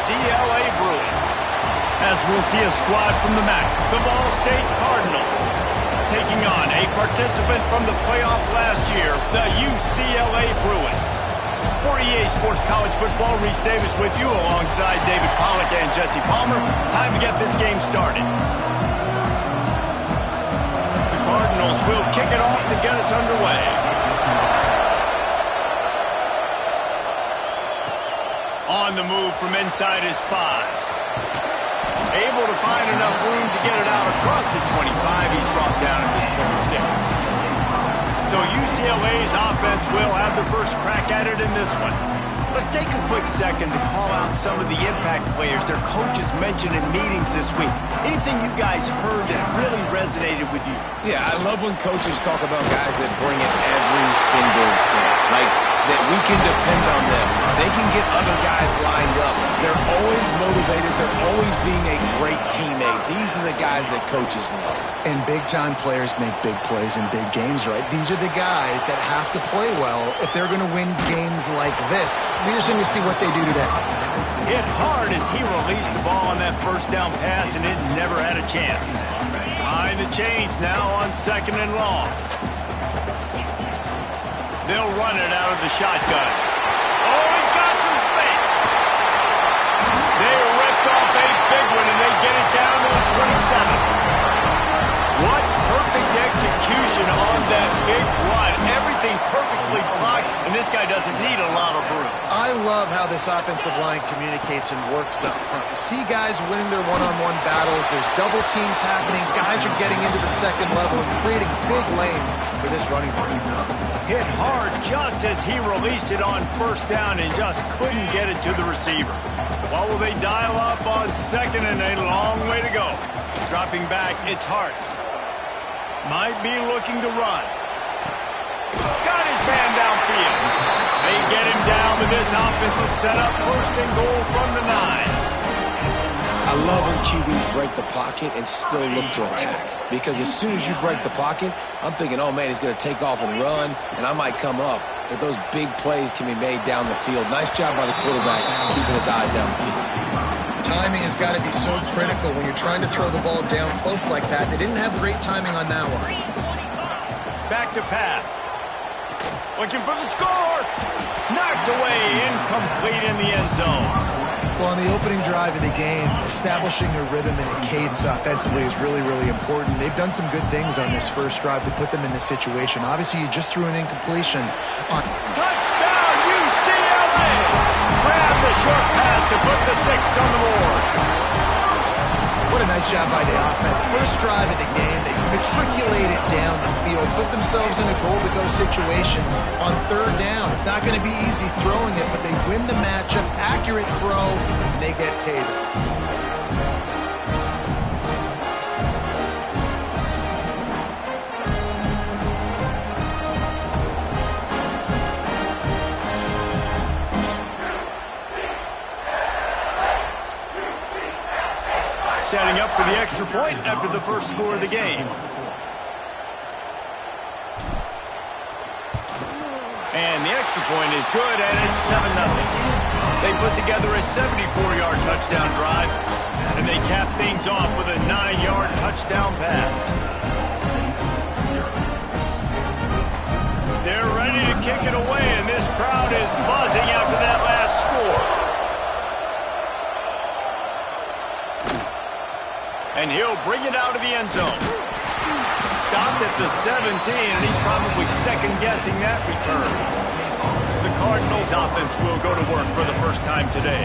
UCLA Bruins. As we'll see a squad from the MAC, the Ball State Cardinals, taking on a participant from the playoff last year, the UCLA Bruins. For EA Sports College Football, Reese Davis with you alongside David Pollack and Jesse Palmer. Time to get this game started. The Cardinals will kick it off to get us underway. On the move from inside his 5. Able to find enough room to get it out across the 25. He's brought down at the 26. So UCLA's offense will have the first crack at it in this one. Let's take a quick second to call out some of the impact players their coaches mentioned in meetings this week. Anything you guys heard that really resonated with you? Yeah, I love when coaches talk about guys that bring it every single day. Like, that we can depend on them. They can get other guys lined up. They're always motivated. They're always being a great teammate. These are the guys that coaches love. And big-time players make big plays in big games, right? These are the guys that have to play well if they're going to win games like this. We're just going to see what they do today. Hit hard as he released the ball on that first down pass, and it never had a chance. Behind the chains now on 2nd and long. They'll run it out of the shotgun. Oh, he's got some space. They ripped off a big one, and they get it down to the 27. What perfect execution on that big run. Everything perfectly blocked, and this guy doesn't need a lot of room. I love how this offensive line communicates and works up front. You see guys winning their one-on-one battles. There's double teams happening. Guys are getting into the second level and creating big lanes for this running back. Hit hard just as he released it on first down and just couldn't get it to the receiver. What will they dial up on 2nd and a long way to go? Dropping back, it's Hart. Might be looking to run. Got his man downfield. They get him down with this offensive setup. 1st and goal from the 9. I love when QBs break the pocket and still look to attack. Because as soon as you break the pocket, I'm thinking, oh man, he's going to take off and run, and I might come up. But those big plays can be made down the field. Nice job by the quarterback keeping his eyes down the field. Timing has got to be so critical when you're trying to throw the ball down close like that. They didn't have great timing on that one. Back to pass. Looking for the score. Knocked away, incomplete in the end zone. Well, on the opening drive of the game, establishing a rhythm and a cadence offensively is really, really important. They've done some good things on this first drive to put them in this situation. Obviously, you just threw an incompletion on... Touchdown, UCLA! Grab the short pass to put the 6 on the board. What a nice job by the offense. First drive of the game, they matriculated down the field, put themselves in a goal-to-go situation on 3rd down. It's not going to be easy throwing it, but they win the matchup. Accurate throw, and they get paid. Setting up for the extra point after the first score of the game. And the extra point is good, and it's 7-0. They put together a 74-yard touchdown drive, and they cap things off with a 9-yard touchdown pass. They're ready to kick it away, and this crowd is buzzing after that last score. And he'll bring it out of the end zone. Stopped at the 17, and he's probably second-guessing that return. The Cardinals' offense will go to work for the first time today.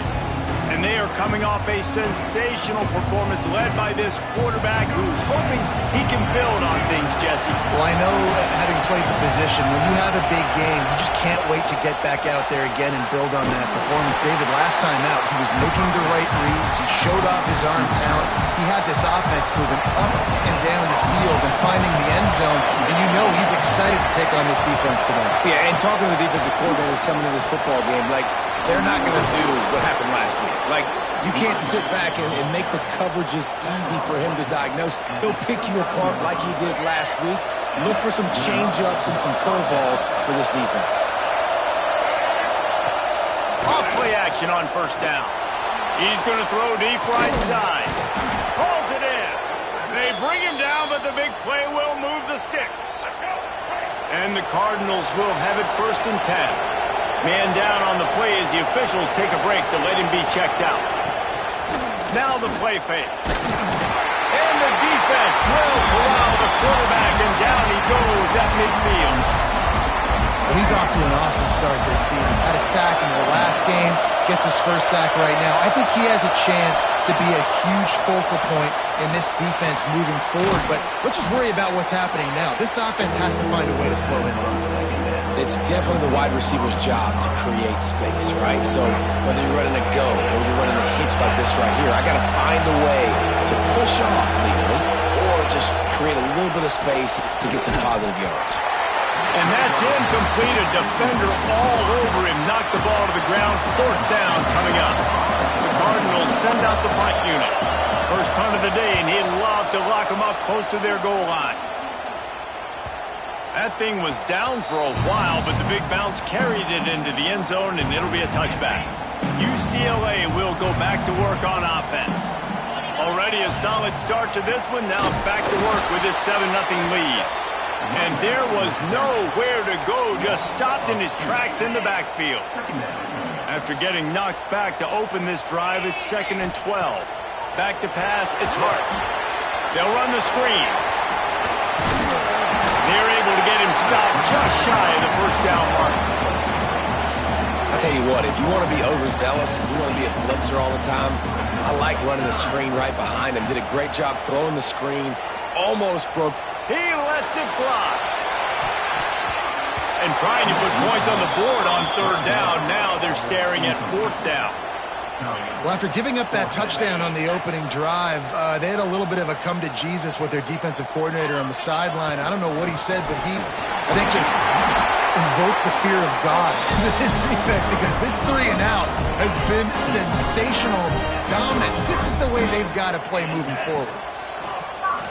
And they are coming off a sensational performance led by this quarterback who's hoping he can build on things, Jesse. Well, I know, having played the position, when you have a big game, you just can't wait to get back out there again and build on that performance. David, last time out, he was making the right reads. He showed off his arm talent. He had this offense moving up and down the field and finding the end zone, and you know he's excited to take on this defense today. Yeah, and talking to the defensive coordinators coming into this football game, like, they're not going to do what happened last week. Like, you can't sit back and make the coverages easy for him to diagnose. He'll pick you apart like he did last week. Look for some change-ups and some curveballs for this defense. Off play action on first down. He's going to throw deep right side. Pulls it in. They bring him down, but the big play will move the sticks. And the Cardinals will have it 1st and 10. Man down on the play as the officials take a break to let him be checked out. Now the play fake. And the defense will corral the quarterback, and down he goes at midfield. Well, he's off to an awesome start this season. Had a sack in the last game, gets his first sack right now. I think he has a chance to be a huge focal point in this defense moving forward, but let's just worry about what's happening now. This offense has to find a way to slow him down. It's definitely the wide receiver's job to create space, right? So whether you're running a go or you're running a hitch like this right here, I got to find a way to push off legally or just create a little bit of space to get some positive yards. And that's incomplete. A defender all over him. Knocked the ball to the ground. 4th down coming up. The Cardinals send out the punt unit. First punt of the day, and he'd love to lock them up close to their goal line. That thing was down for a while, but the big bounce carried it into the end zone, and it'll be a touchback. UCLA will go back to work on offense. Already a solid start to this one. Now back to work with this 7-0 lead. And there was nowhere to go, just stopped in his tracks in the backfield. After getting knocked back to open this drive, it's 2nd and 12. Back to pass, it's Hart. They'll run the screen. They're able to get him stopped just shy of the 1st down mark. I'll tell you what, if you want to be overzealous and you want to be a blitzer all the time, I like running the screen right behind him. Did a great job throwing the screen, almost broke. He lets it fly. And trying to put points on the board on 3rd down. Now they're staring at 4th down. Well, after giving up that touchdown on the opening drive, they had a little bit of a come to Jesus with their defensive coordinator on the sideline. I don't know what he said, but he, I think, just invoked the fear of God into this defense, because this 3 and out has been sensational, dominant. This is the way they've got to play moving forward.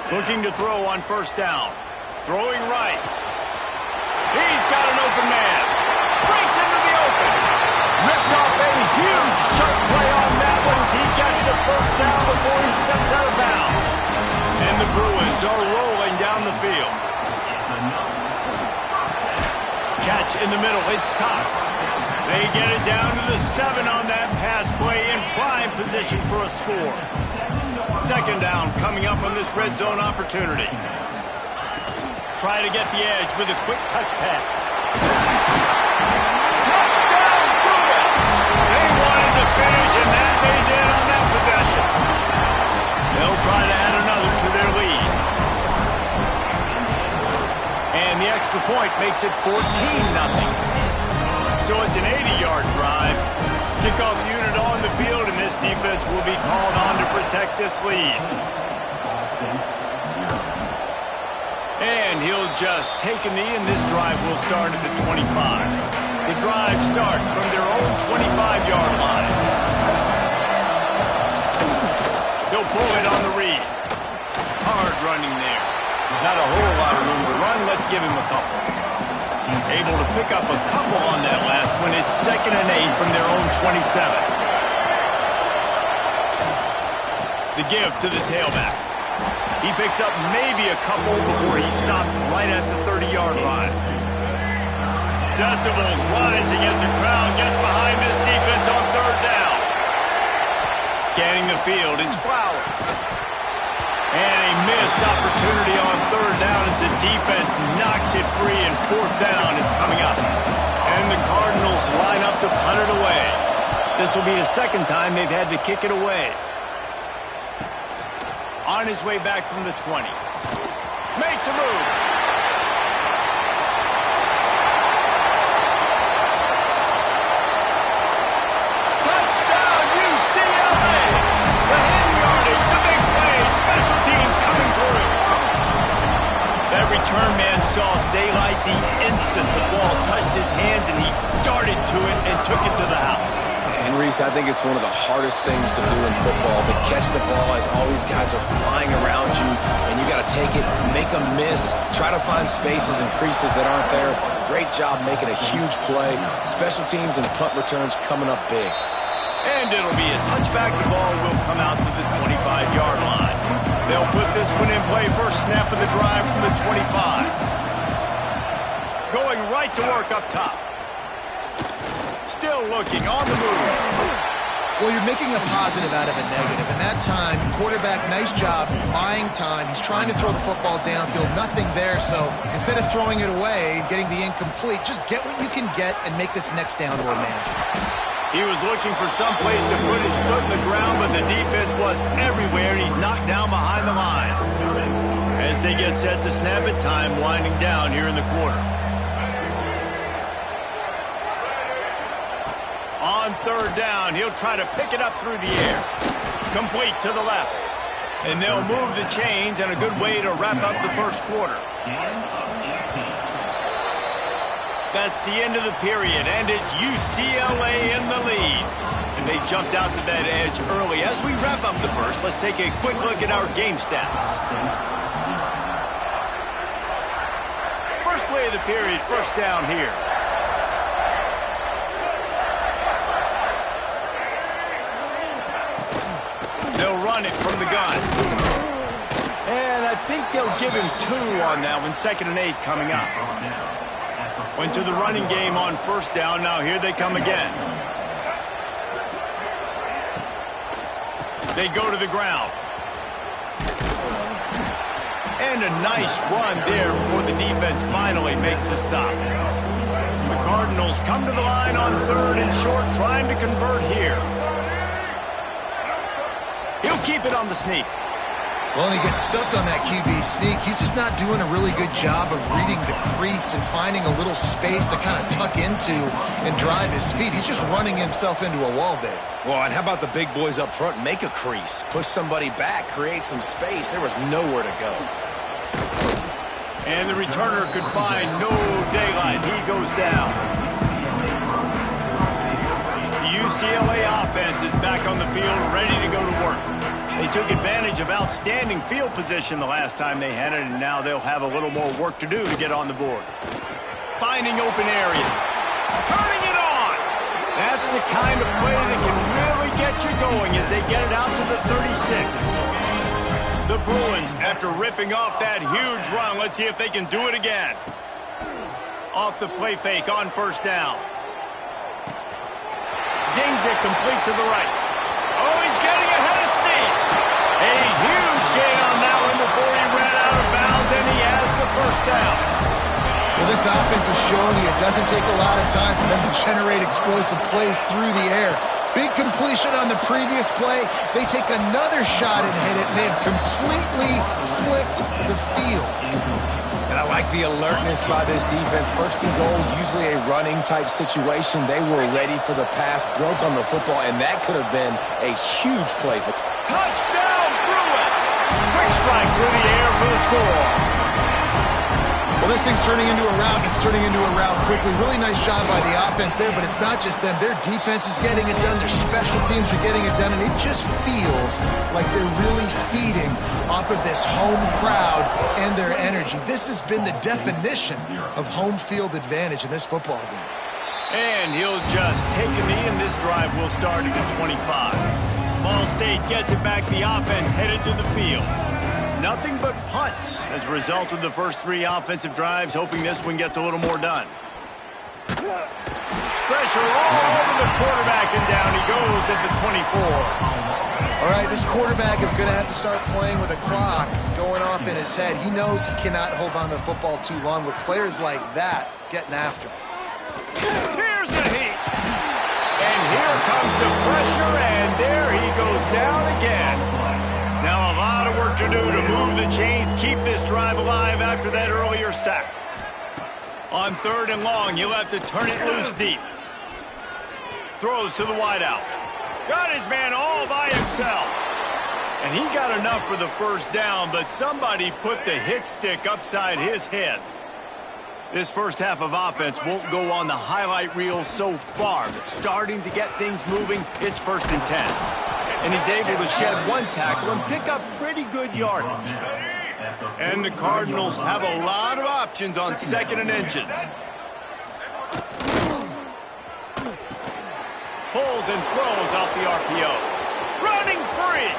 Looking to throw on 1st down. Throwing right. He's got an open man. Breaks into the open. Ripped off a huge sharp play on that one as he gets the 1st down before he steps out of bounds. And the Bruins are rolling down the field. Catch in the middle. It's Cox. They get it down to the 7 on that pass play in prime position for a score. 2nd down coming up on this red zone opportunity. Try to get the edge with a quick touch pass. Touchdown, Bruins! They wanted to finish, and that they did on that possession. They'll try to add another to their lead. And the extra point makes it 14-0. So it's an 80-yard drive. Kickoff unit on the field, and this defense will be called on to protect this lead. And he'll just take a knee, and this drive will start at the 25. The drive starts from their own 25-yard line. They'll pull it on the read. Hard running there. Not a whole lot of room to run. Let's give him a couple. Able to pick up a couple on that last one. It's 2nd and 8 from their own 27. The give to the tailback. He picks up maybe a couple before he stopped right at the 30-yard line. Decibels rising as the crowd gets behind this defense on 3rd down. Scanning the field, it's Flowers. And a missed opportunity on 3rd down as the defense knocks it free, and 4th down is coming up. And the Cardinals line up to punt it away. This will be the 2nd time they've had to kick it away. On his way back from the 20. Makes a move. Touchdown, UCLA! The hen yardage, the big play, special teams coming through. That return man saw daylight the instant the ball touched his hands, and he darted to it and took it to the house. And Reese, I think it's one of the hardest things to do in football, to catch the ball as all these guys are flying around you, and you got to take it, make a miss, try to find spaces and creases that aren't there. Great job making a huge play. Special teams and punt returns coming up big. And it'll be a touchback. The ball will come out to the 25-yard line. They'll put this one in play. First snap of the drive from the 25. Going right to work up top. Still looking on the move. Well, you're making a positive out of a negative. And that time, quarterback, nice job buying time. He's trying to throw the football downfield. Nothing there. So instead of throwing it away, getting the incomplete, just get what you can get and make this next down more manageable. He was looking for some place to put his foot in the ground, but the defense was everywhere, and he's knocked down behind the line. As they get set to snap it, time winding down here in the quarter. On third down, he'll try to pick it up through the air. Complete to the left. And they'll move the chains, and a good way to wrap up the first quarter. That's the end of the period, and it's UCLA in the lead. And they jumped out to that edge early. As we wrap up the first, let's take a quick look at our game stats. First play of the period, first down here. They'll run it from the gun. And I think they'll give him 2 on that one. 2nd and 8 coming up. Went to the running game on first down. Now here they come again. They go to the ground. And a nice run there before the defense finally makes the stop. The Cardinals come to the line on 3rd and short, trying to convert here. He'll keep it on the sneak. Well, he gets stuffed on that QB sneak. He's just not doing a really good job of reading the crease and finding a little space to kind of tuck into and drive his feet. He's just running himself into a wall there. Well, and how about the big boys up front? Make a crease. Push somebody back. Create some space. There was nowhere to go. And the returner could find no daylight. He goes down. The UCLA offense is back on the field, ready to go to work. They took advantage of outstanding field position the last time they had it, and now they'll have a little more work to do to get on the board. Finding open areas. Turning it on! That's the kind of play that can really get you going as they get it out to the 36. The Bruins, after ripping off that huge run, let's see if they can do it again. Off the play fake on first down. Zings it complete to the right. Oh, he's getting ahead of steam. A huge gain on that one before he ran out of bounds, and he has the first down. Well, this offense is showing you it doesn't take a lot of time for them to generate explosive plays through the air. Big completion on the previous play. They take another shot and hit it, and they've completely flipped the field. And I like the alertness by this defense. First and goal, usually a running type situation. They were ready for the pass, broke on the football, and that could have been a huge play. Touchdown, Bruins! Quick strike through the air for the score. Well, this thing's turning into a rout. It's turning into a rout quickly. Really nice job by the offense there, but it's not just them. Their defense is getting it done. Their special teams are getting it done, and it just feels like they're really feeding off of this home crowd and their energy. This has been the definition of home field advantage in this football game. And he'll just take a knee, and this drive will start at the 25. Ball State gets it back. The offense headed to the field. Nothing but punts as a result of the first 3 offensive drives, hoping this one gets a little more done. Pressure all over the quarterback, and down he goes at the 24. All right, this quarterback is going to have to start playing with a clock going off in his head. He knows he cannot hold on to the football too long with players like that getting after him. Here's the heat. And here comes the pressure, and there he goes down again. Now a lot of work to do to move the chains, keep this drive alive after that earlier sack. On 3rd and long, he'll have to turn it loose deep. Throws to the wideout. Got his man all by himself. And he got enough for the first down, but somebody put the hit stick upside his head. This first half of offense won't go on the highlight reel so far, but starting to get things moving, it's 1st and 10. And he's able to shed 1 tackle and pick up pretty good yardage. And the Cardinals have a lot of options on 2nd and inches. Pulled scrambles and throws off the RPO. Running free.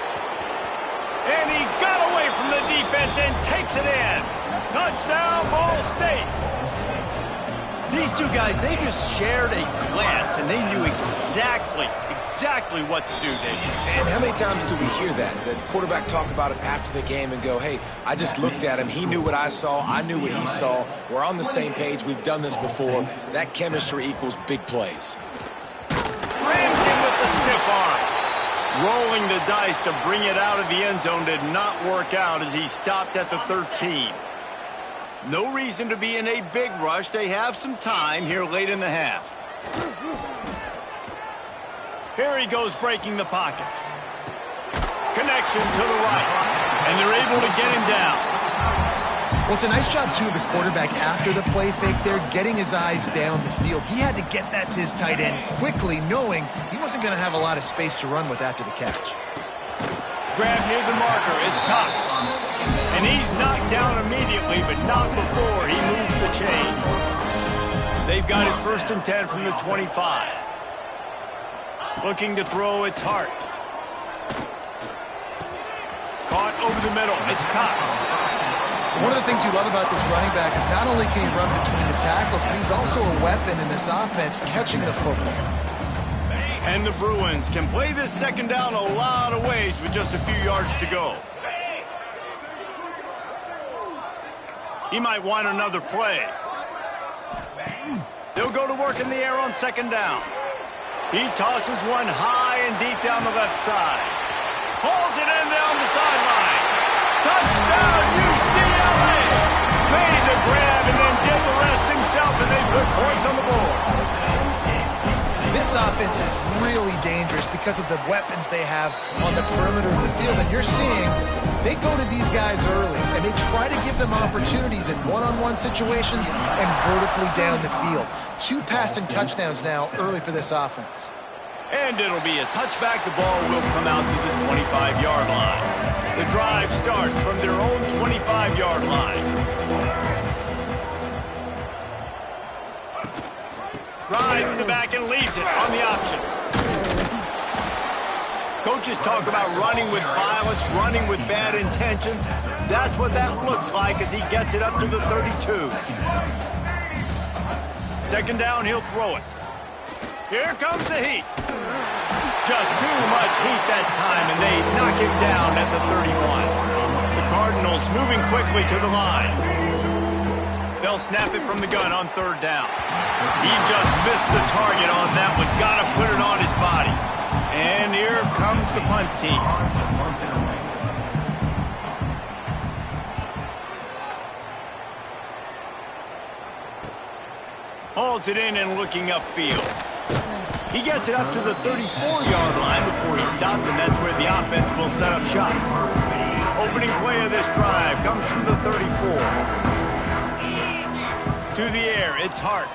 And he got away from the defense and takes it in. Touchdown, Ball State. These two guys, they just shared a glance, and they knew exactly what to do, David. And how many times do we hear that? The quarterback talk about it after the game and go, hey, I just looked at him. He knew what I saw. I knew what he saw. We're on the same page. We've done this before. That chemistry equals big plays. Rams him with the stiff arm. Rolling the dice to bring it out of the end zone did not work out as he stopped at the 13. No reason to be in a big rush. They have some time here late in the half. Here he goes breaking the pocket. Connection to the right. And they're able to get him down. Well, it's a nice job, too, of the quarterback after the play fake there, getting his eyes down the field. He had to get that to his tight end quickly, knowing he wasn't going to have a lot of space to run with after the catch. Grab near the marker is Cox. And he's knocked down immediately, but not before he moves the chain. They've got it 1st and 10 from the 25. Looking to throw, it's Hart. Caught over the middle, it's Cox. One of the things you love about this running back is not only can he run between the tackles, but he's also a weapon in this offense catching the football. And the Bruins can play this second down a lot of ways with just a few yards to go. He might want another play. They'll go to work in the air on second down. He tosses one high and deep down the left side. Pulls it in down the sideline. Touchdown, UCLA! Made the grab and then did the rest himself, and they put points on the board. This offense is really dangerous because of the weapons they have on the perimeter of the field. And you're seeing they go to these guys early, and they try to give them opportunities in one-on-one situations and vertically down the field. 2 passing touchdowns now early for this offense. And it'll be a touchback. The ball will come out to the 25-yard line. The drive starts from their own 25-yard line. Rides the back and leaves it on the option. Coaches talk about running with violence, running with bad intentions. That's what that looks like as he gets it up to the 32. Second down, he'll throw it. Here comes the heat. Just too much heat that time, and they knock him down at the 31. The Cardinals moving quickly to the line. They'll snap it from the gun on 3rd down. He just missed the target on that one. Gotta put it on his body. And here comes the punt team. Hauls it in and looking upfield. He gets it up to the 34-yard line before he stopped, and that's where the offense will set up shop. Opening play of this drive comes from the 34. To the air, it's Hart.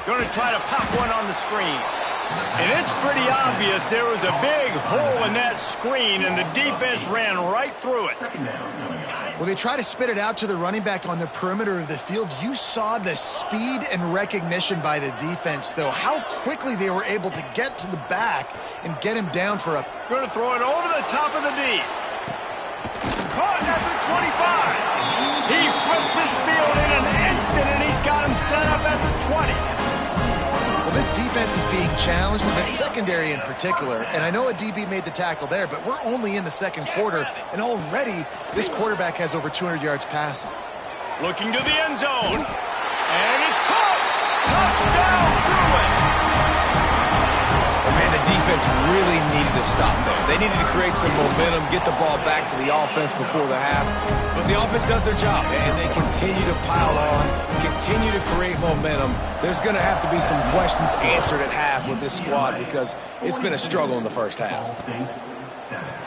Going to try to pop one on the screen. And it's pretty obvious there was a big hole in that screen, and the defense ran right through it. Well, they try to spit it out to the running back on the perimeter of the field. You saw the speed and recognition by the defense, though. How quickly they were able to get to the back and get him down for a... Going to throw it over the top of the D. Caught at the 25. He flips his field in an instant, and he's got him set up at the 20. Well, this defense is being challenged, in the secondary in particular. And I know a DB made the tackle there, but we're only in the second quarter, and already this quarterback has over 200 yards passing. Looking to the end zone, and it's caught! Touchdown, Bruins! And man, the defense really needed to stop there. They needed to create some momentum, get the ball back to the offense before the half. But the offense does their job, and they continue to pile on, continue to create momentum. There's going to have to be some questions answered at half with this squad because it's been a struggle in the first half.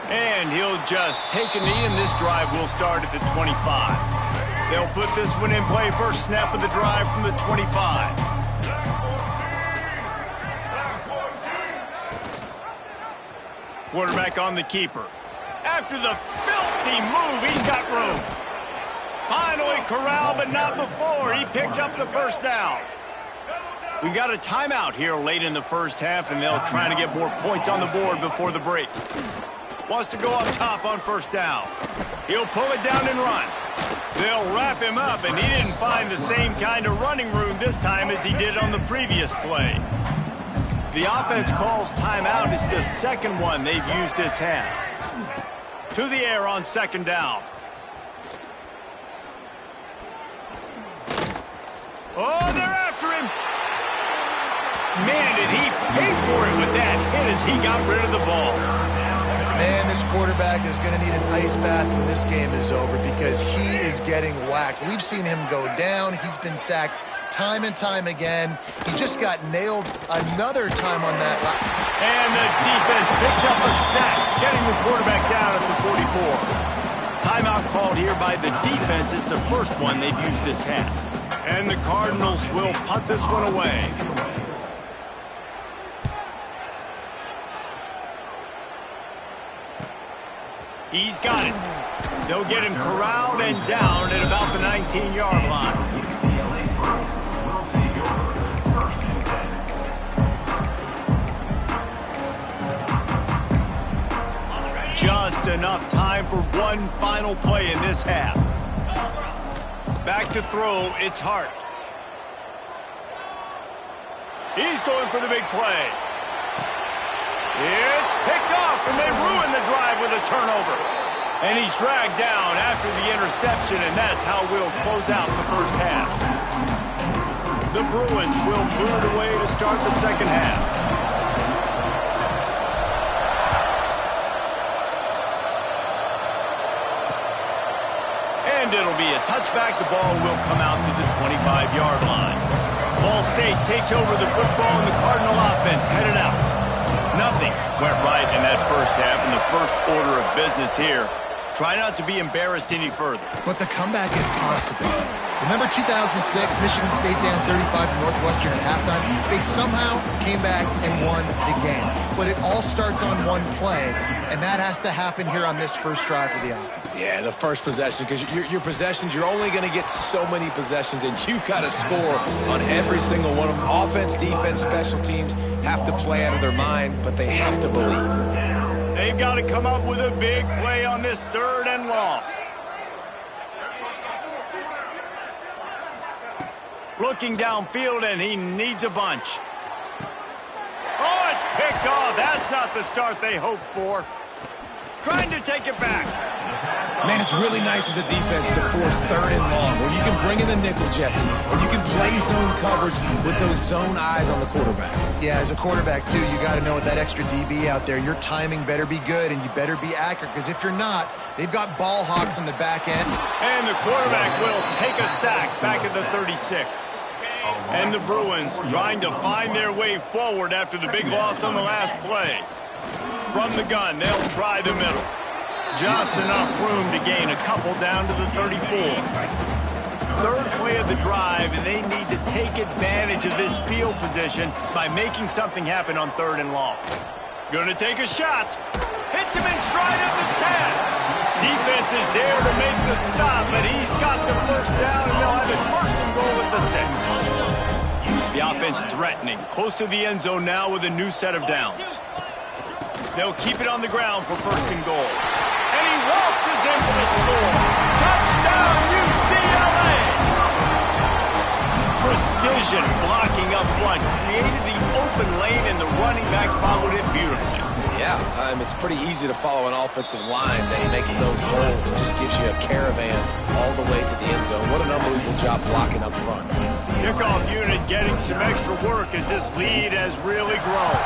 And he'll just take a knee, and this drive will start at the 25. They'll put this one in play. First snap of the drive from the 25. Quarterback on the keeper. After the filthy move, he's got room. Finally corralled, but not before. He picks up the first down. We got a timeout here late in the first half, and they'll try to get more points on the board before the break. Wants to go up top on first down. He'll pull it down and run. They'll wrap him up, and he didn't find the same kind of running room this time as he did on the previous play. The offense calls timeout. It's the second one they've used this half. To the air on second down. Oh, they're after him. Man, did he pay for it with that hit as he got rid of the ball. Man, this quarterback is going to need an ice bath when this game is over because he is getting whacked. We've seen him go down. He's been sacked time and time again. He just got nailed another time on that. And the defense picks up a sack, getting the quarterback down at the 44. Timeout called here by the defense. It's the first one they've used this half. And the Cardinals will punt this one away. He's got it. They'll get him corralled and down at about the 19-yard line. Just enough time for one final play in this half. Back to throw, it's Hart. He's going for the big play. It's picked off, and they ruin the drive with a turnover. And he's dragged down after the interception, and that's how we'll close out the first half. The Bruins will boot it away to start the second half. And it'll be a touchback. The ball will come out to the 25-yard line. Ball State takes over the football, and the Cardinal offense headed out. Nothing went right in that first half, and the first order of business here. Try not to be embarrassed any further. But the comeback is possible. Remember 2006, Michigan State down 35 to Northwestern at halftime? They somehow came back and won the game. But it all starts on one play, and that has to happen here on this first drive for the offense. Yeah, the first possession, because your possessions, you're only going to get so many possessions, and you've got to score on every single one of them. Offense, defense, special teams have to play out of their mind, but they have to believe. They've got to come up with a big play on this third and long. Looking downfield, and he needs a bunch. Oh, it's picked off. That's not the start they hoped for. Trying to take it back. Man, it's really nice as a defense to force third and long, where you can bring in the nickel, Jesse, or you can play zone coverage with those zone eyes on the quarterback. Yeah, as a quarterback, too, you got to know with that extra DB out there, your timing better be good, and you better be accurate, because if you're not, they've got ball hawks in the back end. And the quarterback will take a sack back at the 36. And the Bruins trying to find their way forward after the big loss on the last play. From the gun, they'll try the middle. Just enough room to gain a couple down to the 34. Third play of the drive, and they need to take advantage of this field position by making something happen on third and long. Gonna take a shot. Hits him in stride at the 10. Defense is there to make the stop, but he's got the first down, and they'll have it first and goal at the 6. The offense threatening, close to the end zone now with a new set of downs. They'll keep it on the ground for first and goal. And he waltzes in for the score. Touchdown, UCLA! Precision blocking up front created the open lane, and the running back followed it beautifully. Yeah, it's pretty easy to follow an offensive line that makes those holes and just gives you a caravan all the way to the end zone. What an unbelievable job blocking up front. Kickoff unit getting some extra work as this lead has really grown.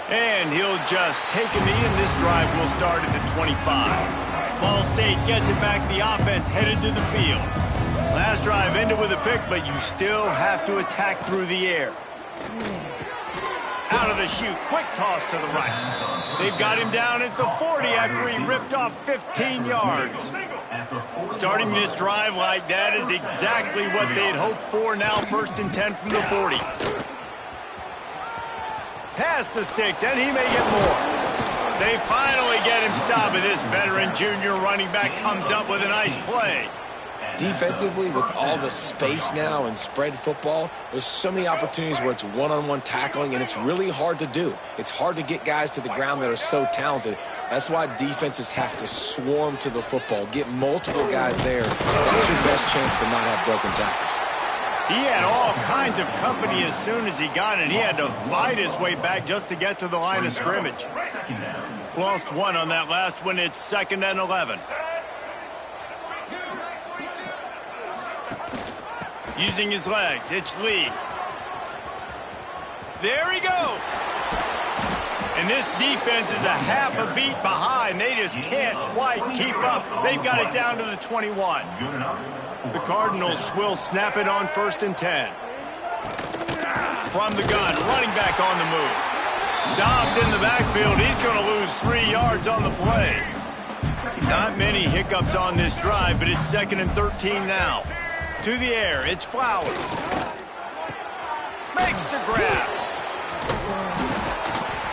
And he'll just take a knee, and this drive will start at the 25. Ball State gets it back. The offense headed to the field. Last drive ended with a pick, but you still have to attack through the air. Out of the chute, quick toss to the right. They've got him down at the 40 after he ripped off 15 yards. Starting this drive like that is exactly what they'd hoped for. Now first and 10 from the 40. Past the sticks, and he may get more. They finally get him stopped, and this veteran junior running back comes up with a nice play. Defensively, with all the space now and spread football, there's so many opportunities where it's one-on-one tackling, and it's really hard to do. It's hard to get guys to the ground that are so talented. That's why defenses have to swarm to the football, get multiple guys there. That's your best chance to not have broken tackles. He had all kinds of company as soon as he got it. He had to fight his way back just to get to the line of scrimmage. Lost one on that last one. It's 2nd and 11. Using his legs, it's Lee. There he goes. And this defense is a half a beat behind. They just can't quite keep up. They've got it down to the 21. The Cardinals will snap it on 1st and 10. From the gun, running back on the move. Stopped in the backfield. He's going to lose 3 yards on the play. Not many hiccups on this drive, but it's 2nd and 13 now. To the air, it's Flowers. Makes the grab.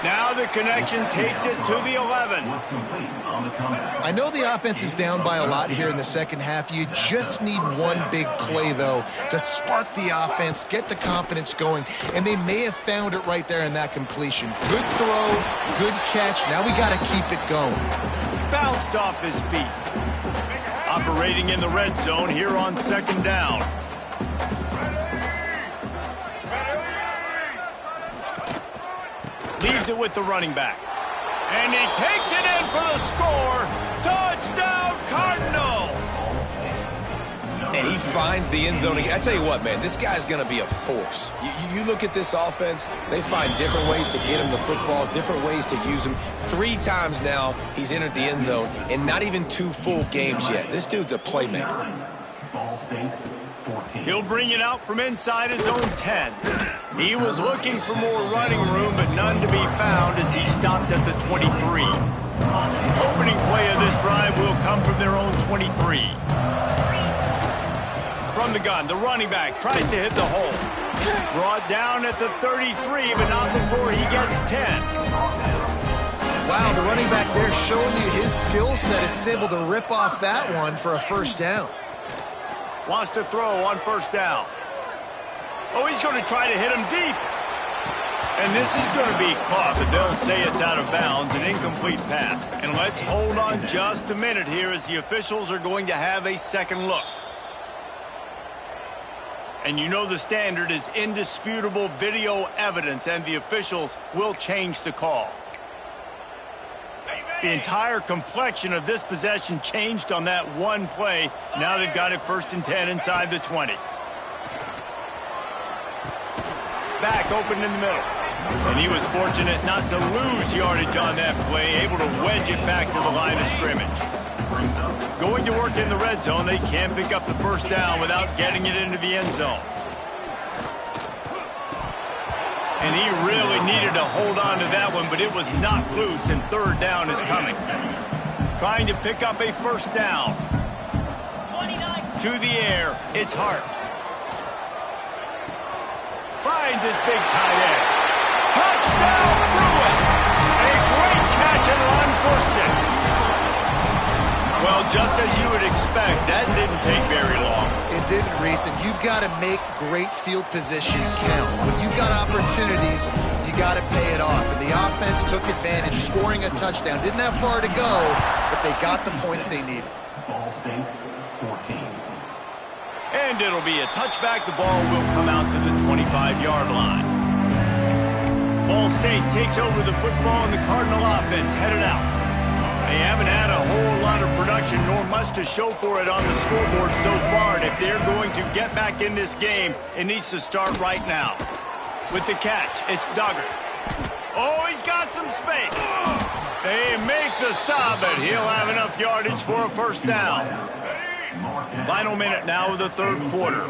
Now the connection takes it to the 11. I know the offense is down by a lot here in the second half. You just need one big play, though, to spark the offense, get the confidence going, and they may have found it right there in that completion. Good throw, good catch. Now we got to keep it going. Bounced off his feet. Operating in the red zone here on 2nd down. Leaves it with the running back. And he takes it in for the score. Touchdown, Cardinals! And he finds the end zone again. I tell you what, man, this guy's going to be a force. You look at this offense, they find different ways to get him the football, different ways to use him. 3 times now he's entered the end zone, and not even 2 full games yet. This dude's a playmaker. He'll bring it out from inside his own 10. He was looking for more running room, but none to be found as he stopped at the 23. Opening play of this drive will come from their own 23. From the gun, the running back tries to hit the hole. Brought down at the 33, but not before he gets 10. Wow, the running back there showing you his skill set as he's able to rip off that one for a 1st down. Wants to throw on 1st down. Oh, he's going to try to hit him deep. And this is going to be caught, but they'll say it's out of bounds, an incomplete pass. And let's hold on just a minute here as the officials are going to have a second look. And you know the standard is indisputable video evidence, and the officials will change the call. The entire complexion of this possession changed on that one play. Now they've got it 1st and 10 inside the 20. Back open in the middle. And he was fortunate not to lose yardage on that play, able to wedge it back to the line of scrimmage. Going to work in the red zone, they can't pick up the 1st down without getting it into the end zone. And he really needed to hold on to that one, but it was knocked loose, and 3rd down is coming. Trying to pick up a 1st down. To the air, it's Hart. Finds his big tight end. Touchdown, Bruin! A great catch and run for 6. Well, just as you would expect, that didn't take very long. It didn't, Reese, and you've got to make great field position count. When you've got opportunities, you got to pay it off. And the offense took advantage, scoring a touchdown. Didn't have far to go, but they got the points they needed. Ball State, 14. And it'll be a touchback. The ball will come out to the 25-yard line. Ball State takes over the football, and the Cardinal offense headed out. They haven't had a whole lot of production, nor much to show for it on the scoreboard so far. And if they're going to get back in this game, it needs to start right now. With the catch, it's Duggar. Oh, he's got some space. They make the stop, but he'll have enough yardage for a 1st down. Final minute now of the 3rd quarter.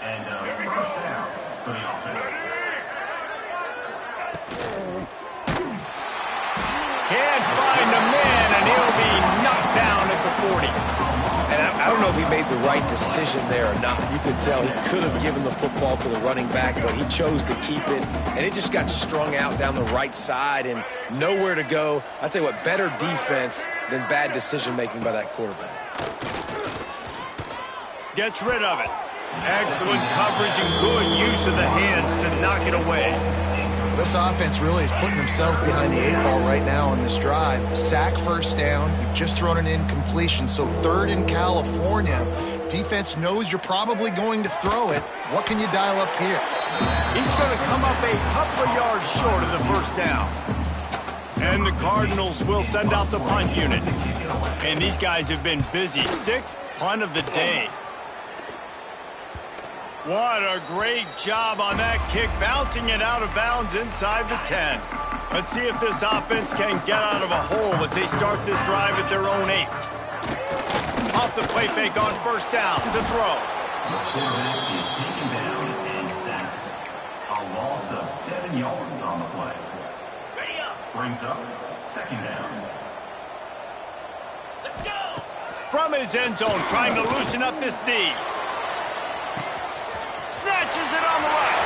And 1st down for the offense. Can't find the man, and he'll be knocked down at the 40. And I don't know if he made the right decision there or not. You could tell he could have given the football to the running back, but he chose to keep it, and it just got strung out down the right side and nowhere to go. I tell you what, better defense than bad decision-making by that quarterback. Gets rid of it. Excellent coverage and good use of the hands to knock it away. This offense really is putting themselves behind the 8-ball right now on this drive. Sack, first down. You've just thrown an incompletion, so 3rd in California. Defense knows you're probably going to throw it. What can you dial up here? He's going to come up a couple of yards short of the first down. And the Cardinals will send out the punt unit. And these guys have been busy. 6th punt of the day. What a great job on that kick, bouncing it out of bounds inside the 10. Let's see if this offense can get out of a hole as they start this drive at their own 8. Off the play fake on first down to throw. The quarterback is taken down and sacked. A loss of 7 yards on the play. Brings up 2nd down. Let's go! From his end zone, trying to loosen up this D. Snatches it on the right.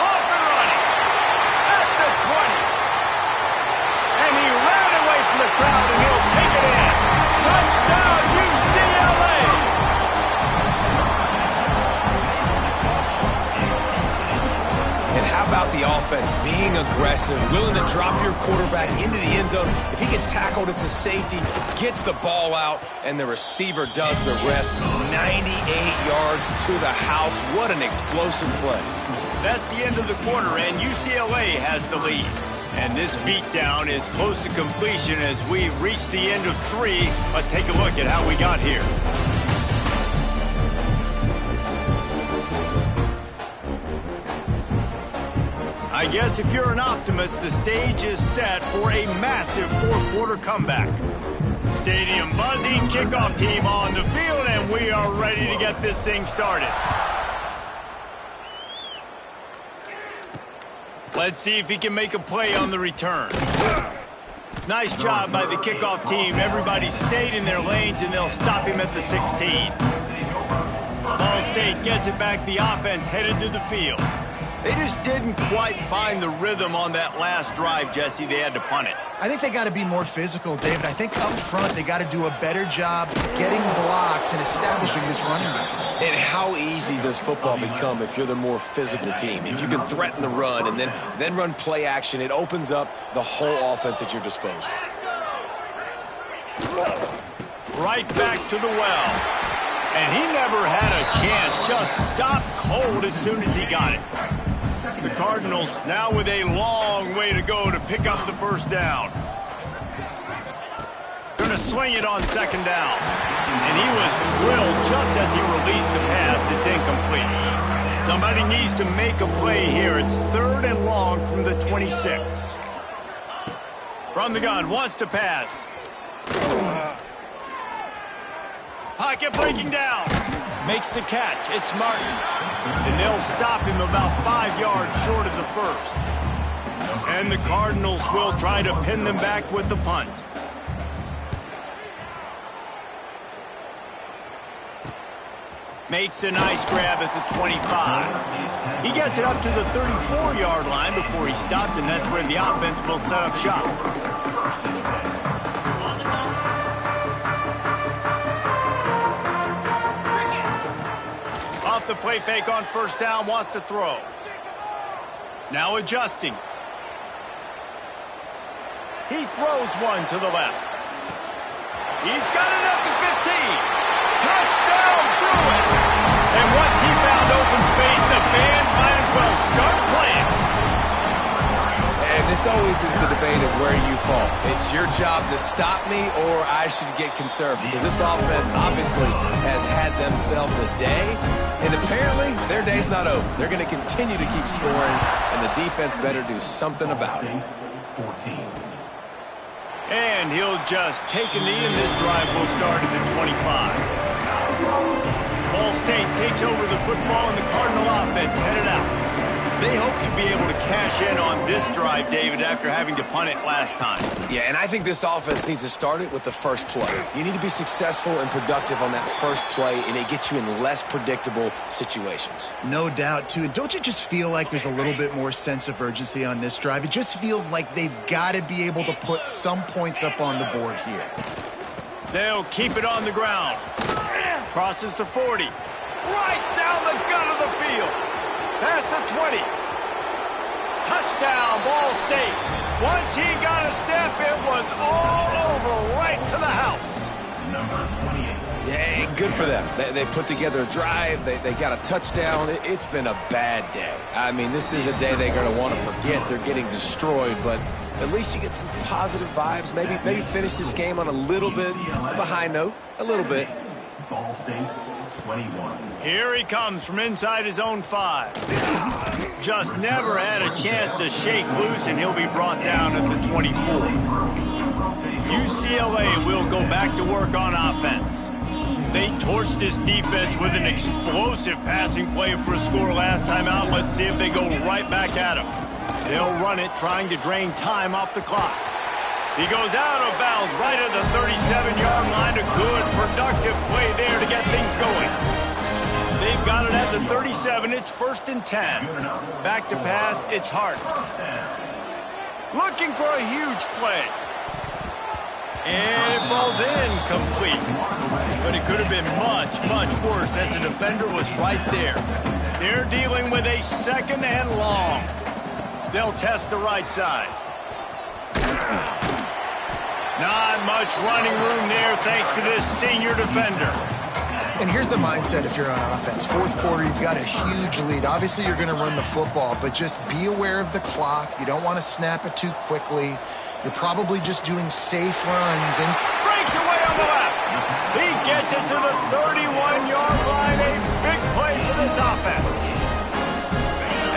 Off and running. At the 20. And he ran away from the crowd, and he'll take it in. Touchdown, UCLA! And how about the offense being aggressive, willing to drop your quarterback into the end zone? If he gets tackled, it's a safety, gets the ball out, and the receiver does the rest. 98 yards to the house. What an explosive play. That's the end of the quarter, and UCLA has the lead. And this beatdown is close to completion as we reach the end of 3. Let's take a look at how we got here. I guess if you're an optimist, the stage is set for a massive 4th quarter comeback. Stadium buzzing, kickoff team on the field, and we are ready to get this thing started. Let's see if he can make a play on the return. Nice job by the kickoff team. Everybody stayed in their lanes, and they'll stop him at the 16. Ball State gets it back. The offense headed to the field. They just didn't quite find the rhythm on that last drive, Jesse. They had to punt it. I think they got to be more physical, David. I think up front they got to do a better job getting blocks and establishing this running game. And how easy does football become if you're the more physical team? If you can threaten the run and then run play action, it opens up the whole offense at your disposal. Right back to the well. And he never had a chance. Just stopped cold as soon as he got it. The Cardinals now with a long way to go to pick up the first down. Going to swing it on 2nd down. And he was drilled just as he released the pass. It's incomplete. Somebody needs to make a play here. It's 3rd and long from the 26. From the gun, wants to pass. Pocket breaking down. Makes the catch. It's Martin. And they'll stop him about 5 yards short of the first. And the Cardinals will try to pin them back with the punt. Makes a nice grab at the 25. He gets it up to the 34-yard line before he stopped, and that's where the offense will set up shop. Off the play fake on first down, wants to throw. Now adjusting. He throws one to the left. He's got it at the 15. Touchdown, Bruin! And once he found open space, the band might as well start playing. And this always is the debate of where you fall. It's your job to stop me, or I should get conserved, because this offense obviously has had themselves a day, and apparently their day's not over. They're going to continue to keep scoring, and the defense better do something about it. 14. And he'll just take a knee, and this drive will start at the 25. Ball State takes over the football, and the Cardinal offense headed out. They hope to be able to cash in on this drive, David, after having to punt it last time. Yeah, and I think this offense needs to start it with the first play. You need to be successful and productive on that first play, and it gets you in less predictable situations. No doubt, too. And don't you just feel like there's a little bit more sense of urgency on this drive? It just feels like they've got to be able to put some points up on the board here. They'll keep it on the ground. Crosses to 40. right down the gut of the field. Past the 20. Touchdown, Ball State. Once he got a step, it was all over right to the house. Number 28. Yeah, good for them. They put together a drive. They got a touchdown. It's been a bad day. I mean, this is a day they're going to want to forget. They're getting destroyed, but at least you get some positive vibes. Maybe finish this game on a little bit of a high note. A little bit. Ball State, 21. Here he comes from inside his own 5. Just never had a chance to shake loose, and he'll be brought down at the 24. UCLA will go back to work on offense. They torched this defense with an explosive passing play for a score last time out. Let's see if they go right back at him. They'll run it, trying to drain time off the clock. He goes out of bounds right at the 37-yard line. A good, productive play there to get things going. They've got it at the 37. It's 1st and 10. Back to pass. It's Hart. Looking for a huge play. And it falls incomplete. But it could have been much, much worse as the defender was right there. They're dealing with a 2nd and long. They'll test the right side. Not much running room there thanks to this senior defender. And here's the mindset if you're on offense. 4th quarter, you've got a huge lead. Obviously, you're going to run the football, but just be aware of the clock. You don't want to snap it too quickly. You're probably just doing safe runs. And breaks away on the left. He gets it to the 31-yard line. A big play for this offense.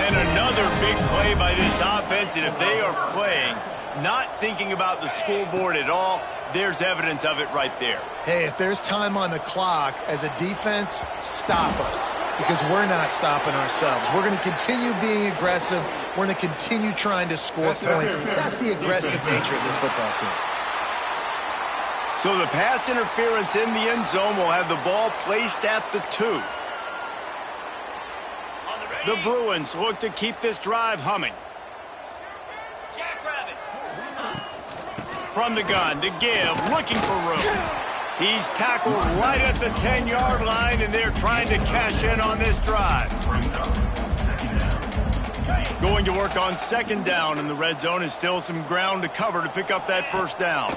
And another big play by this offense. And if they are playing, not thinking about the scoreboard at all, there's evidence of it right there. Hey, if there's time on the clock, as a defense, stop us. Because we're not stopping ourselves. We're going to continue being aggressive. We're going to continue trying to score points. That's the aggressive nature of this football team. So the pass interference in the end zone will have the ball placed at the 2. The Bruins look to keep this drive humming. From the gun to give, looking for room. He's tackled right at the 10-yard line, and they're trying to cash in on this drive. Going to work on 2nd down in the red zone, and still some ground to cover to pick up that 1st down.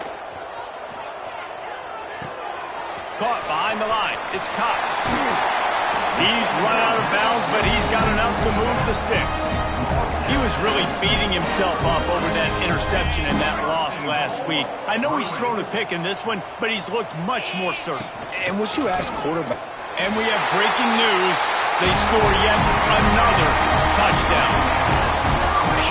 Caught behind the line. It's Cox. He's run out of bounds, but he's got enough to move the sticks. He was really beating himself up over that interception and that loss last week. I know he's thrown a pick in this one, but he's looked much more certain. And would you ask quarterback? And we have breaking news. They score yet another touchdown.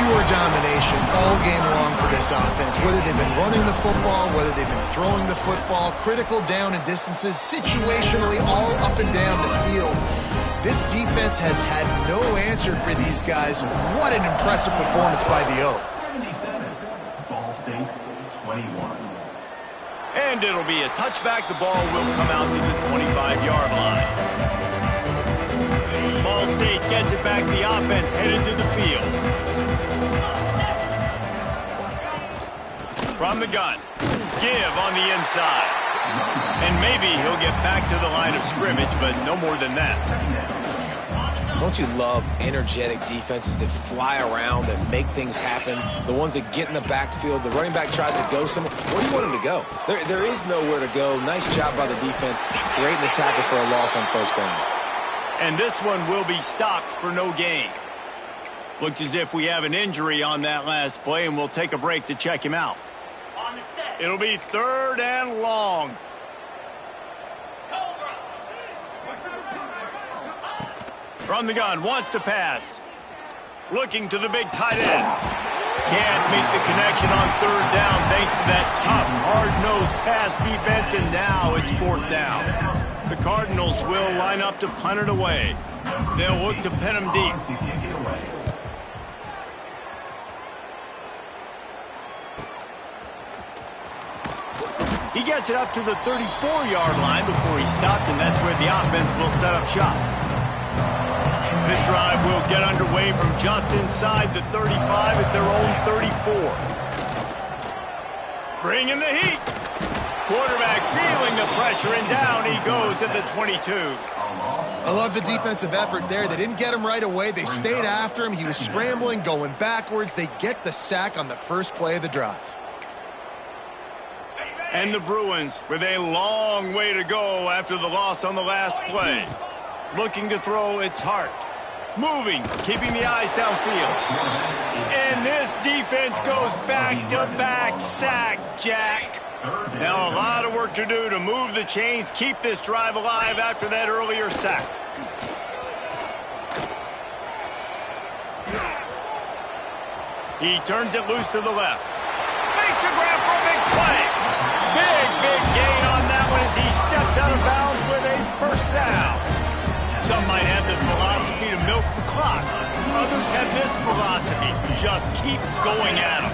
Pure domination all game long for this offense. Whether they've been running the football, whether they've been throwing the football, critical down and distances, situationally all up and down the field. This defense has had no answer for these guys. What an impressive performance by the Oak. 77. Ball State, 21. And it'll be a touchback. The ball will come out to the 25-yard line. Ball State gets it back. The offense headed to the field. From the gun. Give on the inside. And maybe he'll get back to the line of scrimmage, but no more than that. Don't you love energetic defenses that fly around and make things happen? The ones that get in the backfield, the running back tries to go somewhere. Where do you want him to go? There is nowhere to go. Nice job by the defense, creating the tackle for a loss on 1st down. And this one will be stopped for no gain. Looks as if we have an injury on that last play, and we'll take a break to check him out. It'll be 3rd and long. From the gun, wants to pass. Looking to the big tight end. Can't make the connection on 3rd down thanks to that tough, hard-nosed pass defense, and now it's 4th down. The Cardinals will line up to punt it away. They'll look to pin him deep. He gets it up to the 34-yard line before he stopped, and that's where the offense will set up shop. This drive will get underway from just inside the 35 at their own 34. Bringing the heat. Quarterback feeling the pressure, and down he goes at the 22. I love the defensive effort there. They didn't get him right away. They stayed after him. He was scrambling, going backwards. They get the sack on the first play of the drive. And the Bruins with a long way to go after the loss on the last play. Looking to throw, it's Hart. Moving, keeping the eyes downfield. And this defense goes back-to-back sack, Jack. Now a lot of work to do to move the chains, keep this drive alive after that earlier sack. He turns it loose to the left. Makes a grab for a big play. Big gain on that one as he steps out of bounds with a first down. Some might have the philosophy to milk the clock. Others have this philosophy. Just keep going at them.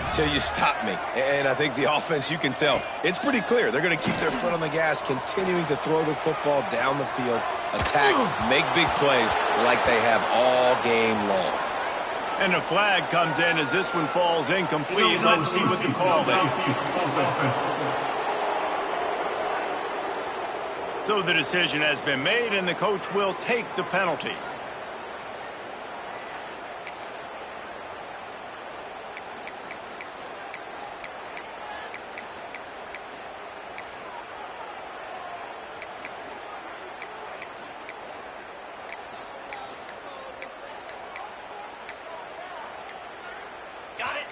Until you stop me. And I think the offense, you can tell, it's pretty clear. They're going to keep their foot on the gas, continuing to throw the football down the field, attack, make big plays like they have all game long. And a flag comes in as this one falls incomplete. Let's see what the call is. So the decision has been made, and the coach will take the penalty.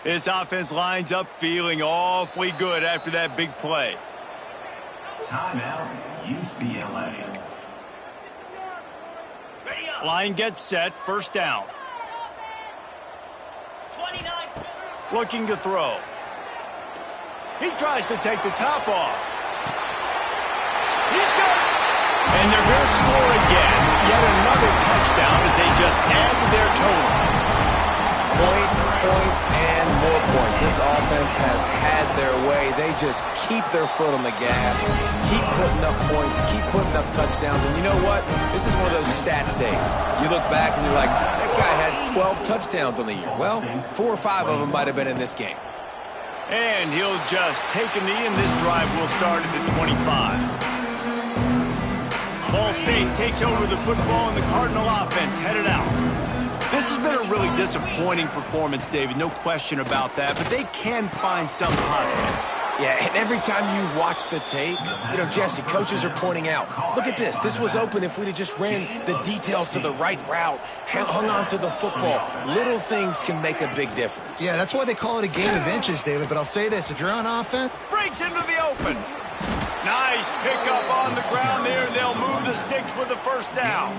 This offense lines up feeling awfully good after that big play. Timeout, UCLA. Line gets set, first down. Looking to throw. He tries to take the top off. He's got it! And they're going to score again. Yet another touchdown as they just add to their total. Points, and more points. This offense has had their way. They just keep their foot on the gas, keep putting up points, keep putting up touchdowns. And you know what? This is one of those stats days. You look back and you're like, that guy had 12 touchdowns on the year. Well, 4 or 5 of them might have been in this game. And he'll just take a knee, and this drive will start at the 25. Ball State takes over the football, and the Cardinal offense headed out. This has been a really disappointing performance, David, no question about that, but they can find some positives. Yeah, and every time you watch the tape, you know, Jesse, coaches are pointing out, look at this. This was open if we'd have just ran the details to the right route, hung on to the football. Little things can make a big difference. Yeah, that's why they call it a game of inches, David, but I'll say this. If you're on offense... Breaks into the open. Nice pickup on the ground there. They'll move the sticks with the first down.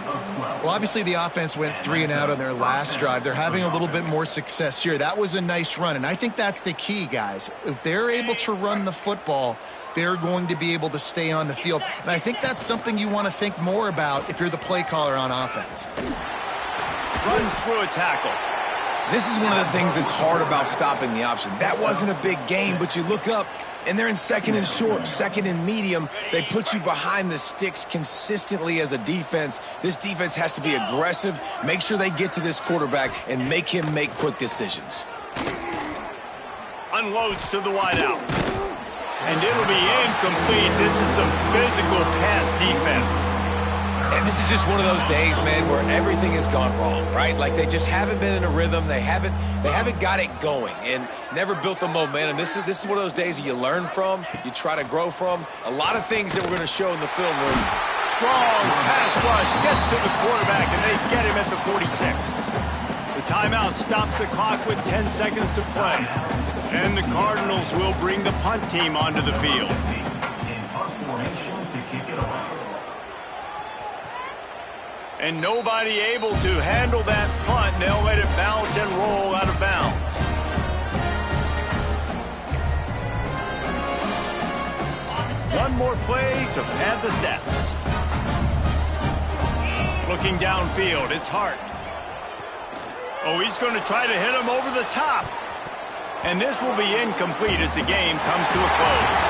Well, obviously the offense went 3 and out on their last drive. They're having a little bit more success here. That was a nice run, and I think that's the key, guys. If they're able to run the football, they're going to be able to stay on the field. And I think that's something you want to think more about if you're the play caller on offense. Runs through a tackle. This is one of the things that's hard about stopping the option. That wasn't a big gain, but you look up, and they're in second and short, second and medium. They put you behind the sticks consistently as a defense. This defense has to be aggressive, make sure they get to this quarterback, and make him make quick decisions. Unloads to the wideout. And it'll be incomplete. This is some physical pass defense. And this is just one of those days, man, where everything has gone wrong, right? Like they just haven't been in a rhythm. They haven't got it going and never built the momentum. This is one of those days that you learn from, you try to grow from. A lot of things that we're going to show in the film room. Strong pass rush gets to the quarterback, and they get him at the 46. The timeout stops the clock with 10 seconds to play. And the Cardinals will bring the punt team onto the field. In punt formation to kick it away. And nobody able to handle that punt. They'll let it bounce and roll out of bounds. One more play to pad the stats. Looking downfield, it's Hart. Oh, he's going to try to hit him over the top. And this will be incomplete as the game comes to a close.